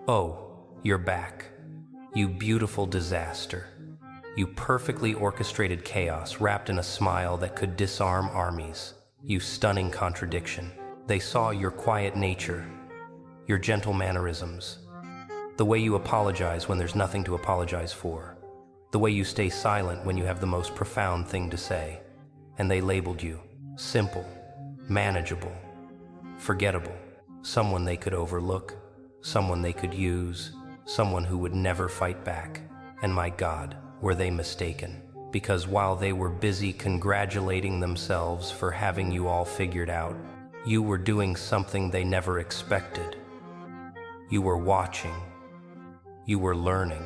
Oh, you're back. You beautiful disaster. You perfectly orchestrated chaos wrapped in a smile that could disarm armies. You stunning contradiction. They saw your quiet nature, your gentle mannerisms, the way you apologize when there's nothing to apologize for, the way you stay silent when you have the most profound thing to say. And they labeled you simple, manageable, forgettable, someone they could overlook, someone they could use, someone who would never fight back. And my God, were they mistaken? Because while they were busy congratulating themselves for having you all figured out, you were doing something they never expected. You were watching. You were learning.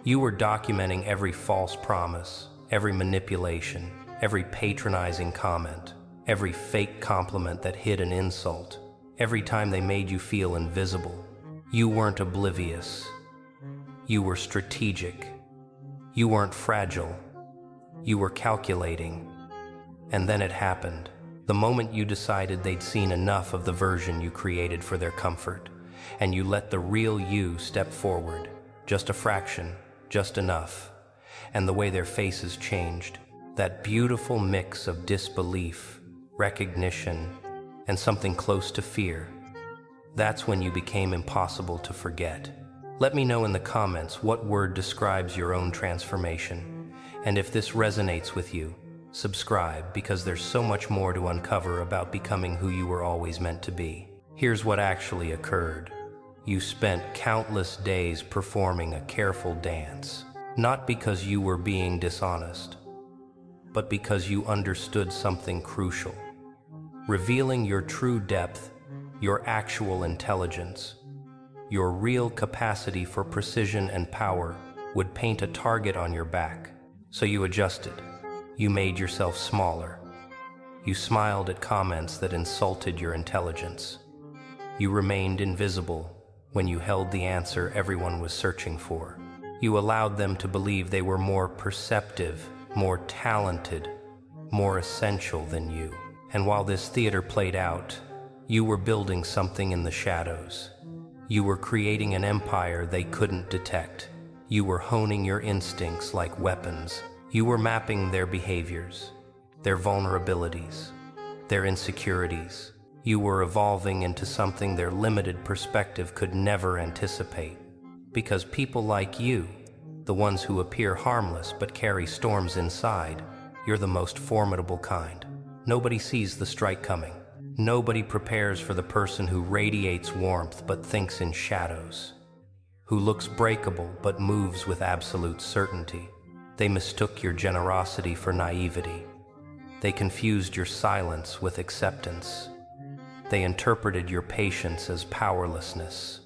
You were documenting every false promise, every manipulation, every patronizing comment, every fake compliment that hid an insult, every time they made you feel invisible. You weren't oblivious. You were strategic. You weren't fragile. You were calculating. And then it happened. The moment you decided they'd seen enough of the version you created for their comfort, and you let the real you step forward, just a fraction, just enough. And the way their faces changed, that beautiful mix of disbelief, recognition, and something close to fear. That's when you became impossible to forget. Let me know in the comments what word describes your own transformation. And if this resonates with you, subscribe, because there's so much more to uncover about becoming who you were always meant to be. Here's what actually occurred. You spent countless days performing a careful dance, not because you were being dishonest, but because you understood something crucial. Revealing your true depth, your actual intelligence, your real capacity for precision and power would paint a target on your back. So you adjusted. You made yourself smaller. You smiled at comments that insulted your intelligence. You remained invisible when you held the answer everyone was searching for. You allowed them to believe they were more perceptive, more talented, more essential than you. And while this theater played out, you were building something in the shadows. You were creating an empire they couldn't detect. You were honing your instincts like weapons. You were mapping their behaviors, their vulnerabilities, their insecurities. You were evolving into something their limited perspective could never anticipate. Because people like you, the ones who appear harmless but carry storms inside, you're the most formidable kind. Nobody sees the strike coming. Nobody prepares for the person who radiates warmth but thinks in shadows, who looks breakable but moves with absolute certainty. They mistook your generosity for naivety. They confused your silence with acceptance. They interpreted your patience as powerlessness.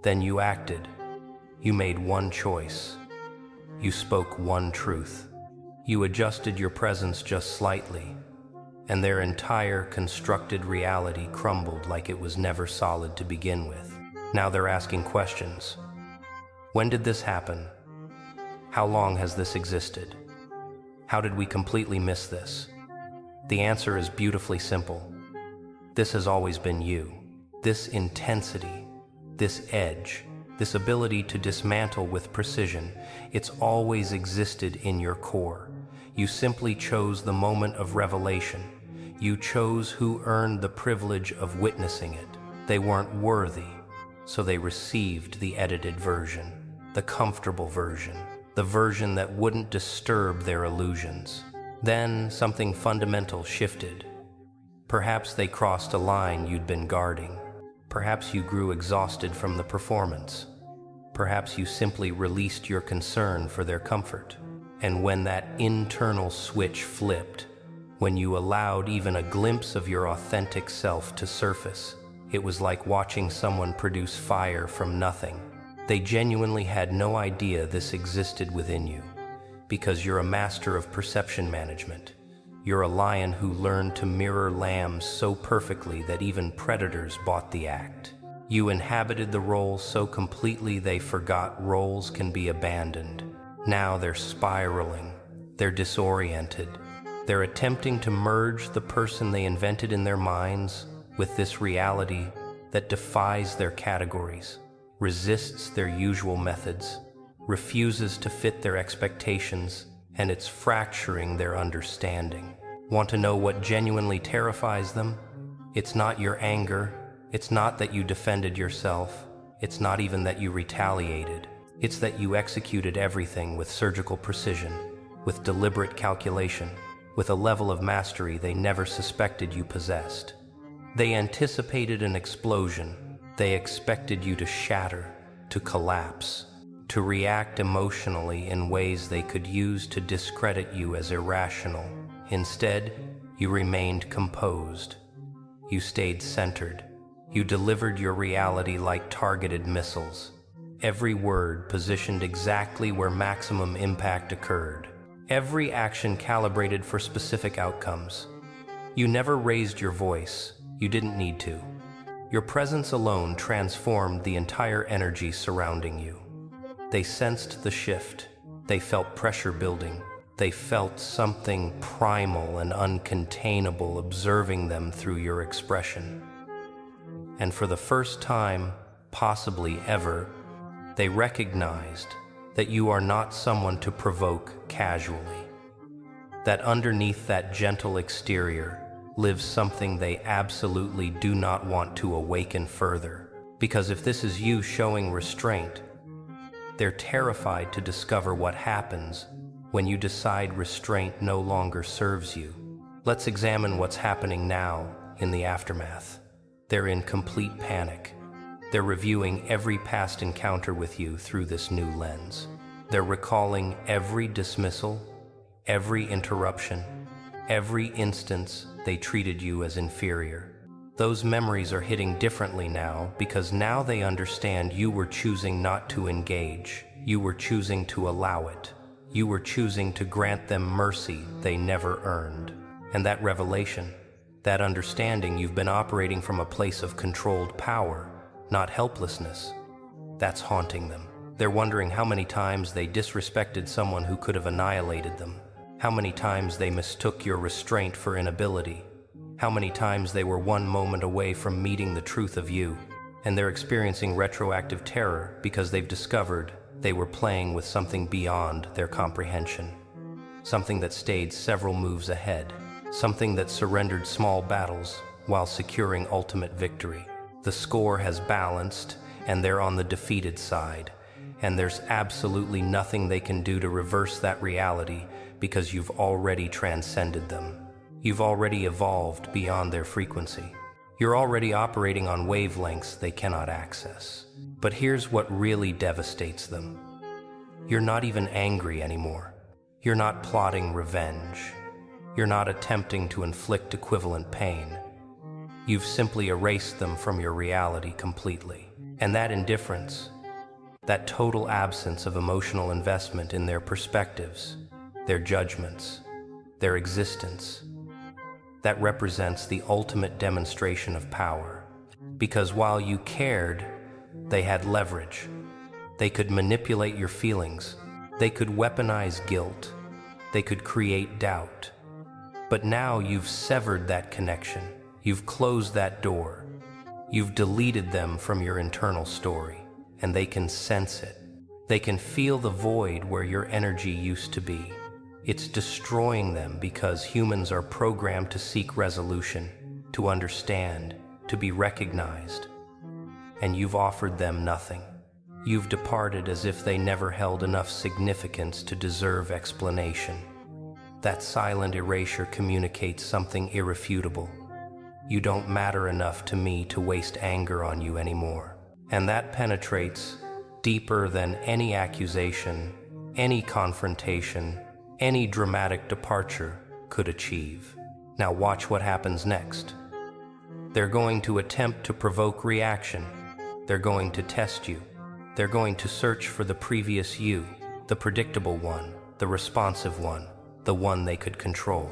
Then you acted. You made one choice. You spoke one truth. You adjusted your presence just slightly, and their entire constructed reality crumbled like it was never solid to begin with. Now they're asking questions. When did this happen? How long has this existed? How did we completely miss this? The answer is beautifully simple. This has always been you. This intensity, this edge, this ability to dismantle with precision, it's always existed in your core. You simply chose the moment of revelation. You chose who earned the privilege of witnessing it. They weren't worthy, so they received the edited version, the comfortable version, the version that wouldn't disturb their illusions. Then something fundamental shifted. Perhaps they crossed a line you'd been guarding. Perhaps you grew exhausted from the performance. Perhaps you simply released your concern for their comfort. And when that internal switch flipped, when you allowed even a glimpse of your authentic self to surface, it was like watching someone produce fire from nothing. They genuinely had no idea this existed within you, because you're a master of perception management. You're a lion who learned to mirror lambs so perfectly that even predators bought the act. You inhabited the role so completely they forgot roles can be abandoned. Now they're spiraling, they're disoriented. They're attempting to merge the person they invented in their minds with this reality that defies their categories. resists their usual methods, refuses to fit their expectations, and it's fracturing their understanding. Want to know what genuinely terrifies them? It's not your anger. It's not that you defended yourself. It's not even that you retaliated. It's that you executed everything with surgical precision, with deliberate calculation, with a level of mastery they never suspected you possessed. They anticipated an explosion. They expected you to shatter, to collapse, to react emotionally in ways they could use to discredit you as irrational. Instead, you remained composed. You stayed centered. You delivered your reality like targeted missiles. Every word positioned exactly where maximum impact occurred. Every action calibrated for specific outcomes. You never raised your voice. You didn't need to. Your presence alone transformed the entire energy surrounding you. They sensed the shift. They felt pressure building. They felt something primal and uncontainable observing them through your expression. And for the first time, possibly ever, they recognized that you are not someone to provoke casually. That underneath that gentle exterior lives something they absolutely do not want to awaken further. Because if this is you showing restraint, they're terrified to discover what happens when you decide restraint no longer serves you. Let's examine what's happening now in the aftermath. They're in complete panic. They're reviewing every past encounter with you through this new lens. They're recalling every dismissal, every interruption, every instance they treated you as inferior. Those memories are hitting differently now because now they understand you were choosing not to engage. You were choosing to allow it. You were choosing to grant them mercy they never earned. And that revelation, that understanding, you've been operating from a place of controlled power, not helplessness. That's haunting them. They're wondering how many times they disrespected someone who could have annihilated them. How many times they mistook your restraint for inability. How many times they were one moment away from meeting the truth of you. And they're experiencing retroactive terror because they've discovered they were playing with something beyond their comprehension. Something that stayed several moves ahead. Something that surrendered small battles while securing ultimate victory. The score has balanced, and they're on the defeated side. And there's absolutely nothing they can do to reverse that reality because you've already transcended them. You've already evolved beyond their frequency. You're already operating on wavelengths they cannot access. But here's what really devastates them. You're not even angry anymore. You're not plotting revenge. You're not attempting to inflict equivalent pain. You've simply erased them from your reality completely. And that indifference, that total absence of emotional investment in their perspectives, their judgments, their existence, that represents the ultimate demonstration of power. Because while you cared, they had leverage. They could manipulate your feelings. They could weaponize guilt. They could create doubt. But now you've severed that connection. You've closed that door. You've deleted them from your internal story, and they can sense it. They can feel the void where your energy used to be. It's destroying them because humans are programmed to seek resolution, to understand, to be recognized. And you've offered them nothing. You've departed as if they never held enough significance to deserve explanation. That silent erasure communicates something irrefutable. You don't matter enough to me to waste anger on you anymore. And that penetrates deeper than any accusation, any confrontation, any dramatic departure could achieve. Now watch what happens next. They're going to attempt to provoke reaction. They're going to test you. They're going to search for the previous you, the predictable one, the responsive one, the one they could control.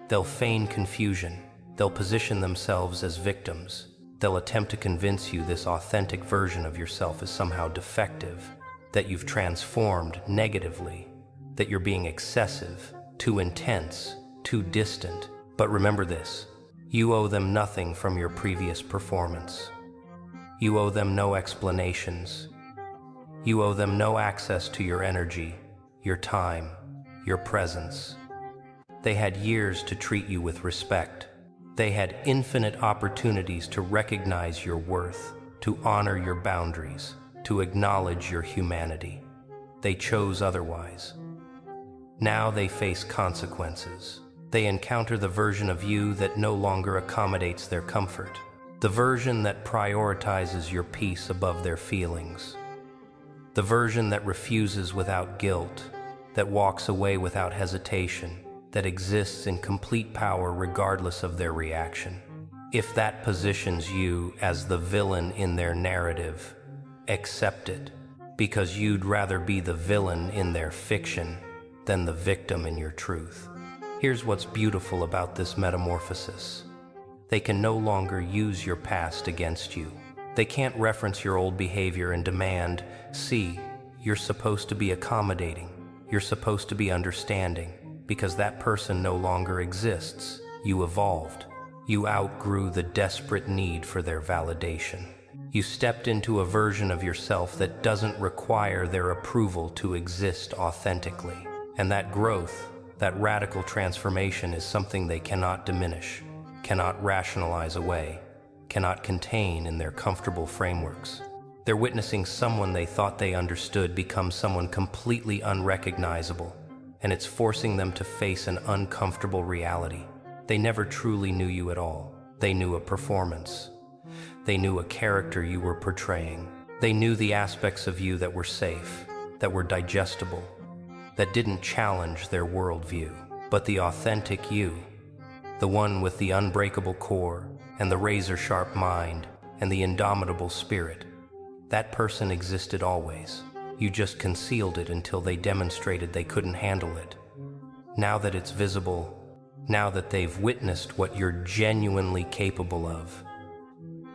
They'll feign confusion. They'll position themselves as victims. They'll attempt to convince you this authentic version of yourself is somehow defective, that you've transformed negatively, that you're being excessive, too intense, too distant. But remember this, you owe them nothing from your previous performance. You owe them no explanations. You owe them no access to your energy, your time, your presence. They had years to treat you with respect. They had infinite opportunities to recognize your worth, to honor your boundaries, to acknowledge your humanity. They chose otherwise. Now they face consequences. They encounter the version of you that no longer accommodates their comfort, the version that prioritizes your peace above their feelings, the version that refuses without guilt, that walks away without hesitation, that exists in complete power regardless of their reaction. If that positions you as the villain in their narrative, accept it, because you'd rather be the villain in their fiction than the victim in your truth. Here's what's beautiful about this metamorphosis. They can no longer use your past against you. They can't reference your old behavior and demand, see, you're supposed to be accommodating, you're supposed to be understanding, because that person no longer exists. You evolved. You outgrew the desperate need for their validation. You stepped into a version of yourself that doesn't require their approval to exist authentically. And that growth, that radical transformation is something they cannot diminish, cannot rationalize away, cannot contain in their comfortable frameworks. They're witnessing someone they thought they understood become someone completely unrecognizable, and it's forcing them to face an uncomfortable reality. They never truly knew you at all. They knew a performance. They knew a character you were portraying. They knew the aspects of you that were safe, that were digestible, that didn't challenge their worldview. But the authentic you, the one with the unbreakable core and the razor-sharp mind and the indomitable spirit, that person existed always. You just concealed it until they demonstrated they couldn't handle it. Now that it's visible, now that they've witnessed what you're genuinely capable of,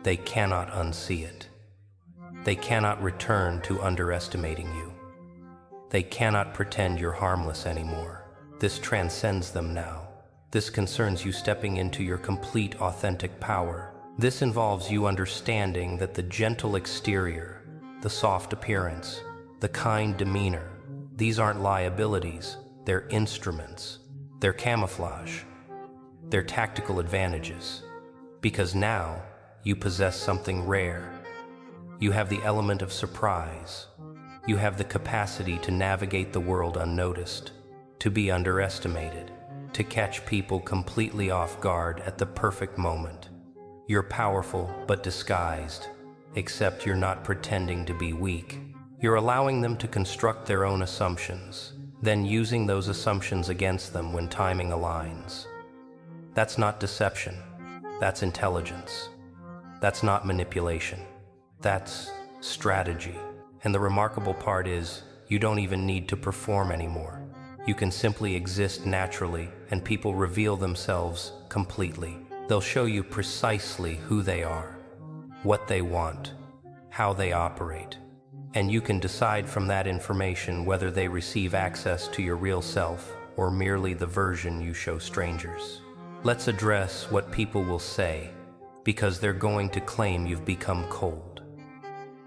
they cannot unsee it. They cannot return to underestimating you. They cannot pretend you're harmless anymore. This transcends them now. This concerns you stepping into your complete authentic power. This involves you understanding that the gentle exterior, the soft appearance, the kind demeanor, these aren't liabilities, they're instruments. They're camouflage. They're tactical advantages. Because now, you possess something rare. You have the element of surprise. You have the capacity to navigate the world unnoticed, to be underestimated, to catch people completely off guard at the perfect moment. You're powerful but disguised, except you're not pretending to be weak. You're allowing them to construct their own assumptions, then using those assumptions against them when timing aligns. That's not deception. That's intelligence. That's not manipulation. That's strategy. And the remarkable part is, you don't even need to perform anymore. You can simply exist naturally, and people reveal themselves completely. They'll show you precisely who they are, what they want, how they operate. And you can decide from that information whether they receive access to your real self or merely the version you show strangers. Let's address what people will say, because they're going to claim you've become cold.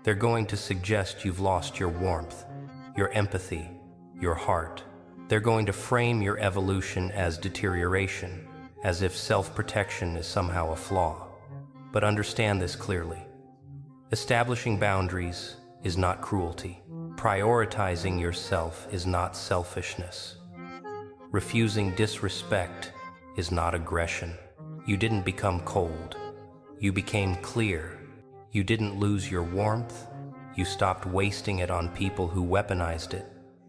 They're going to suggest you've lost your warmth, your empathy, your heart. They're going to frame your evolution as deterioration, as if self-protection is somehow a flaw. But understand this clearly. Establishing boundaries is not cruelty. Prioritizing yourself is not selfishness. Refusing disrespect is not aggression. You didn't become cold. You became clear. You didn't lose your warmth. You stopped wasting it on people who weaponized it.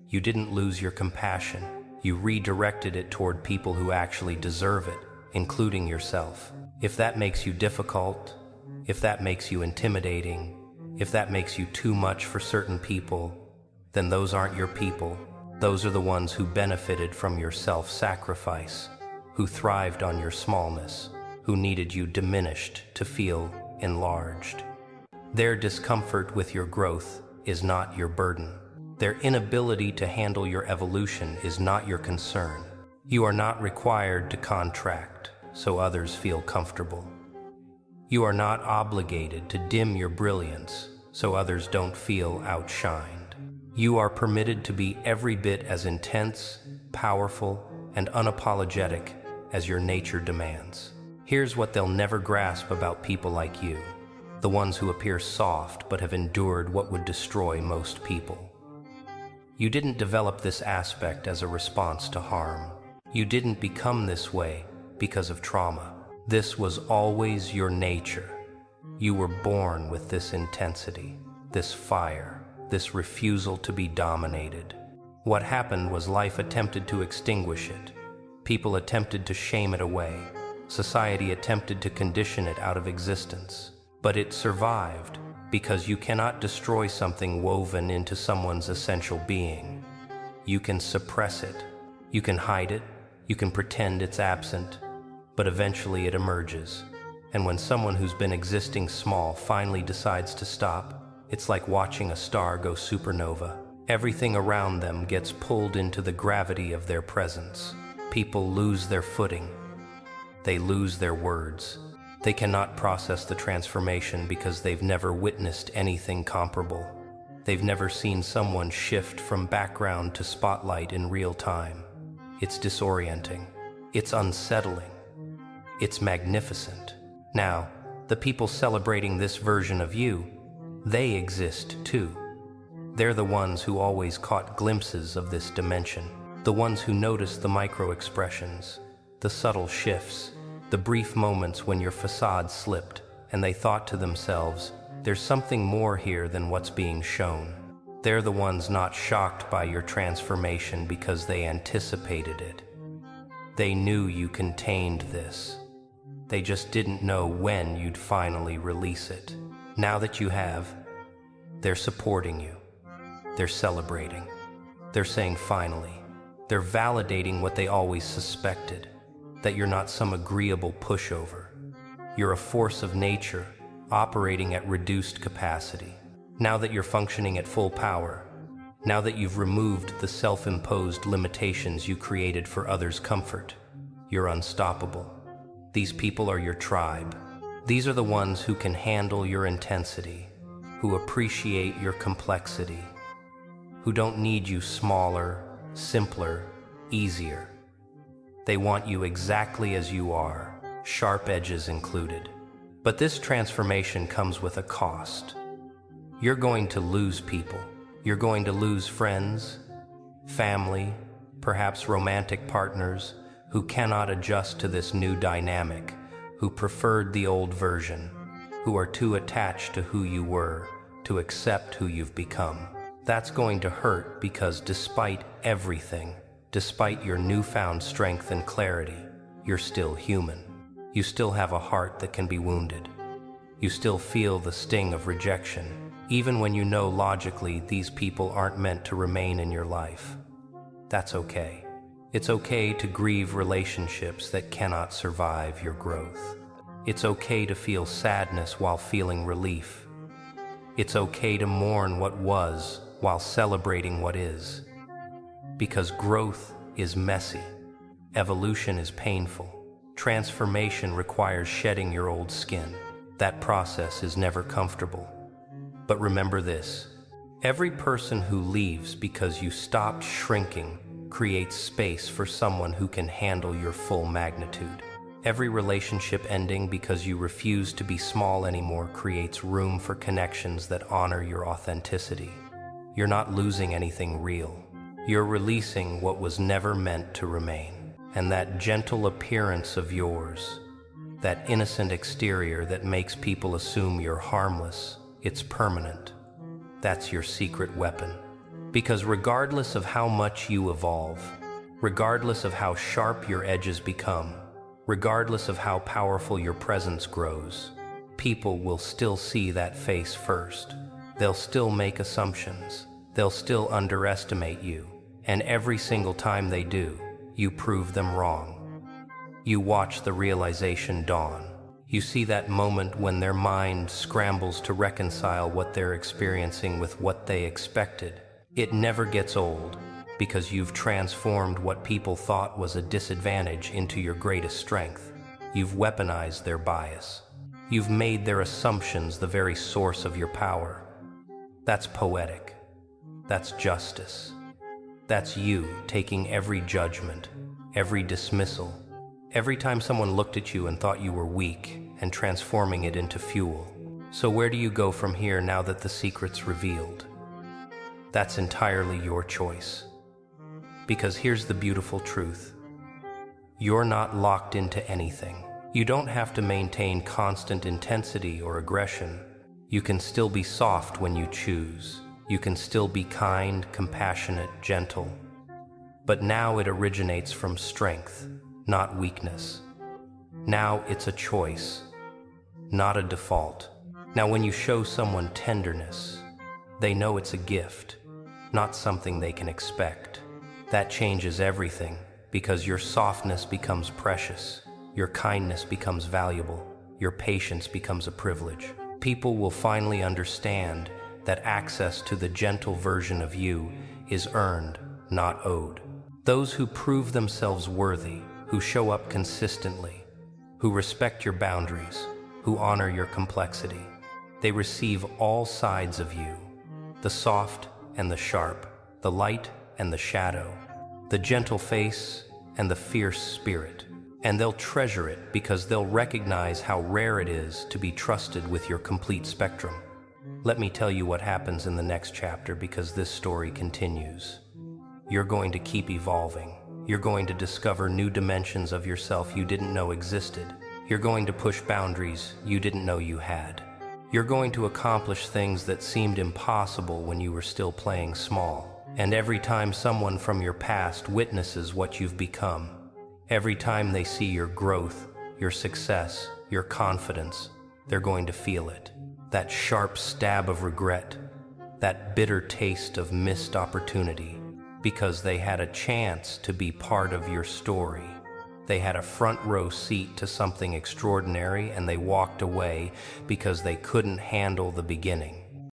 You didn't lose your compassion. You redirected it toward people who actually deserve it, including yourself. If that makes you difficult, if that makes you intimidating, if that makes you too much for certain people, then those aren't your people. Those are the ones who benefited from your self-sacrifice, who thrived on your smallness, who needed you diminished to feel enlarged. Their discomfort with your growth is not your burden. Their inability to handle your evolution is not your concern. You are not required to contract so others feel comfortable. You are not obligated to dim your brilliance so others don't feel outshined. You are permitted to be every bit as intense, powerful, and unapologetic as your nature demands. Here's what they'll never grasp about people like you, the ones who appear soft but have endured what would destroy most people. You didn't develop this aspect as a response to harm. You didn't become this way because of trauma. This was always your nature. You were born with this intensity, this fire, this refusal to be dominated. What happened was life attempted to extinguish it. People attempted to shame it away. Society attempted to condition it out of existence. But it survived because you cannot destroy something woven into someone's essential being. You can suppress it. You can hide it. You can pretend it's absent. But eventually it emerges. And when someone who's been existing small finally decides to stop, it's like watching a star go supernova. Everything around them gets pulled into the gravity of their presence. People lose their footing. They lose their words. They cannot process the transformation because they've never witnessed anything comparable. They've never seen someone shift from background to spotlight in real time. It's disorienting. It's unsettling. It's magnificent. Now, the people celebrating this version of you, they exist too. They're the ones who always caught glimpses of this dimension, the ones who noticed the micro-expressions, the subtle shifts, the brief moments when your facade slipped and they thought to themselves, there's something more here than what's being shown. They're the ones not shocked by your transformation because they anticipated it. They knew you contained this. They just didn't know when you'd finally release it. Now that you have, they're supporting you. They're celebrating. They're saying finally. They're validating what they always suspected, that you're not some agreeable pushover. You're a force of nature, operating at reduced capacity. Now that you're functioning at full power, now that you've removed the self-imposed limitations you created for others' comfort, you're unstoppable. These people are your tribe. These are the ones who can handle your intensity, who appreciate your complexity, who don't need you smaller, simpler, easier. They want you exactly as you are, sharp edges included. But this transformation comes with a cost. You're going to lose people. You're going to lose friends, family, perhaps romantic partners who cannot adjust to this new dynamic, who preferred the old version, who are too attached to who you were to accept who you've become. That's going to hurt because despite everything, despite your newfound strength and clarity, you're still human. You still have a heart that can be wounded. You still feel the sting of rejection, even when you know logically these people aren't meant to remain in your life. That's okay. It's okay to grieve relationships that cannot survive your growth. It's okay to feel sadness while feeling relief. It's okay to mourn what was while celebrating what is. Because growth is messy. Evolution is painful. Transformation requires shedding your old skin. That process is never comfortable. But remember this: every person who leaves because you stopped shrinking creates space for someone who can handle your full magnitude. Every relationship ending because you refuse to be small anymore creates room for connections that honor your authenticity. You're not losing anything real. You're releasing what was never meant to remain. And that gentle appearance of yours, that innocent exterior that makes people assume you're harmless, it's permanent. That's your secret weapon. Because regardless of how much you evolve, regardless of how sharp your edges become, regardless of how powerful your presence grows, people will still see that face first. They'll still make assumptions. They'll still underestimate you. And every single time they do, you prove them wrong. You watch the realization dawn. You see that moment when their mind scrambles to reconcile what they're experiencing with what they expected. It never gets old, because you've transformed what people thought was a disadvantage into your greatest strength. You've weaponized their bias. You've made their assumptions the very source of your power. That's poetic. That's justice. That's you taking every judgment, every dismissal, every time someone looked at you and thought you were weak, and transforming it into fuel. So where do you go from here now that the secret's revealed? That's entirely your choice. Because here's the beautiful truth. You're not locked into anything. You don't have to maintain constant intensity or aggression. You can still be soft when you choose. You can still be kind, compassionate, gentle. But now it originates from strength, not weakness. Now it's a choice, not a default. Now when you show someone tenderness, they know it's a gift, not something they can expect. That changes everything, because your softness becomes precious, your kindness becomes valuable, your patience becomes a privilege. People will finally understand that access to the gentle version of you is earned, not owed. Those who prove themselves worthy, who show up consistently, who respect your boundaries, who honor your complexity, they receive all sides of you, the soft and the sharp, the light and the shadow, the gentle face and the fierce spirit. And they'll treasure it because they'll recognize how rare it is to be trusted with your complete spectrum. Let me tell you what happens in the next chapter, because this story continues. You're going to keep evolving. You're going to discover new dimensions of yourself you didn't know existed. You're going to push boundaries you didn't know you had. You're going to accomplish things that seemed impossible when you were still playing small. And every time someone from your past witnesses what you've become, every time they see your growth, your success, your confidence, they're going to feel it. That sharp stab of regret, that bitter taste of missed opportunity, because they had a chance to be part of your story. They had a front row seat to something extraordinary, and they walked away because they couldn't handle the beginning.